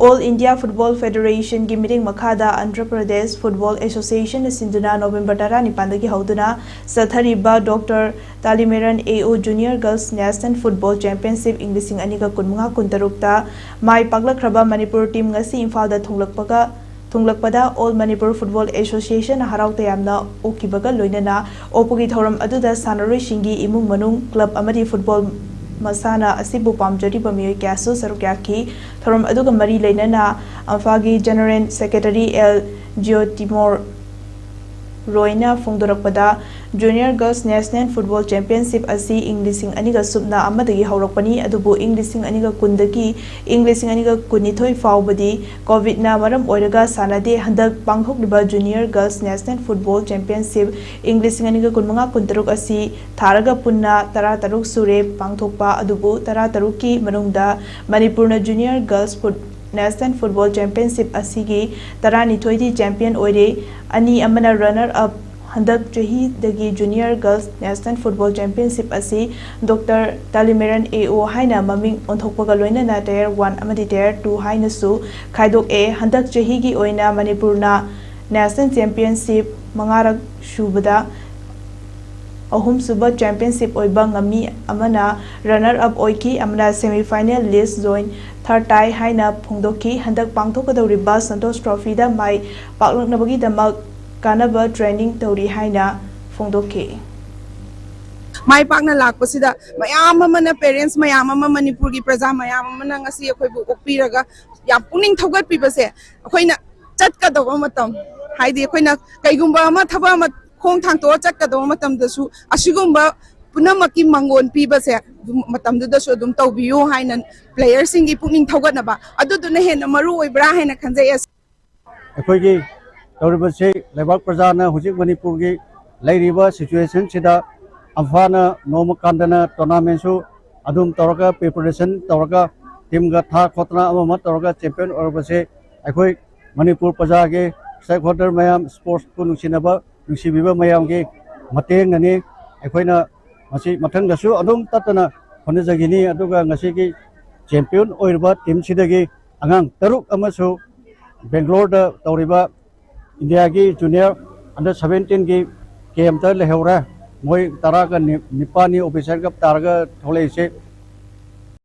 All India Football Federation की meeting मखादा Andhra Pradesh football association सिंधुना नवंबर 19 की हौदुना सथरिबा doctor Talimeren Ao junior girls national football championship इंग्लिशिंग अनिगा कुनमंगा कुनतरुकता माई पागलख्रबा मणिपुर टीम ngasi इम्फालदा थुंगलकपदा ऑल मणिपुर फुटबॉल एसोसिएशन हराव तयामना ओकिबगा लोइनना ओपुगी थौरम अदुदा सानरोइसिंगी इमुंग मनुंग क्लब अमदी फुटबॉल मसाना असिबु पामजरिबा मियोय क्यासु सरुक याखी थौरम अदुगा मरी लेनना अम्फागी जनरल सेक्रेटरी एल जियोटिमोर रोइना फोंदोरकपदा junior girls national football championship असी इंग्लिशिंग अनिगा सुबना अमदगी हौरकपनी अदुबु इंग्लिशिंग अनिगा कुंदगी इंग्लिशिंग अनिगा कुनिथोय फावबदी कोविड ना मरम ओइरगा सानादे हंदक पांगथोकलिबा junior girls national football championship इंग्लिशिंग अनिगा कुनमंगा कुनतरुक असी थारगा पुन्ना 13 सुरे पांगथोकपा अदुबु 13 की मनुंगदा मणिपुरना junior girls national football championship असीगी 12 चैंपियन ओइरे अनि अमना रनर अप हंदक चहीदगी junior girls national football championship असी डॉक्टर तालिमेरन एओ हाइना ममिंग ओंथोकपगा लोइनना टायर 1 अमदी टायर 2 हाइनसु खाइदोक ए हंदक चहीगी ओइना मणिपुरना नेशनल चैंपियनशिप मंगारक सुबदा अहुम सुबह championship ओइबा ngami amana runner up oiki amana semi-final list join third tie haina phongdoki handak pangthokadoriba santosh trophy da mai paklaknabagi damak kanaba training tori haina phongdoki mai pakna lakpasida mayam amana parents mayam ama manipur gi praja mayam amana ngasi akhoi bu okpiraga yam puning thogat pibase akhoina chatka dawa matam haidi akhoina kaigumba ama thaba ama खोंग थांग तो चक्कदो मतम दसु असिगुंबा पुनमकी मंगोन पीबसे मतम दसु दुम तौबियो हाइना player सिंगी पुनिंग थौगनबा अदुदुना हेन मरु ओइब्रा हाइना खंजय अखोइगी तौरबसे लेबाक प्रजाना हुजिक मणिपुर की लैरिबा situation सिदा अम्फाना नोम कांदना टूर्नामेंट सु अदुम तौरका प्रिपरेशन तौरका टीम का था खोतना अमम तौरका चैंपियन ओरबसे अखोइ मणिपुर प्रजा के स्टेक होल्डर मयाम स्पोर्ट्स को नुसिनबा नुसिबिबा मयाम के मतेंग ननि अखोइना मसी मथंगसु अदुम ततना होनजगिनी अदुगा ngasi की चैंपियन ओइरबा टीम सिदगी अंगांग तरुक अमसु बेंगलोर दा तौरिबा इंडिया की जूनियर अंडर 17 की गेम त लेहौरा मोय तरा का निपानी ऑफिसर का तारगा थोले से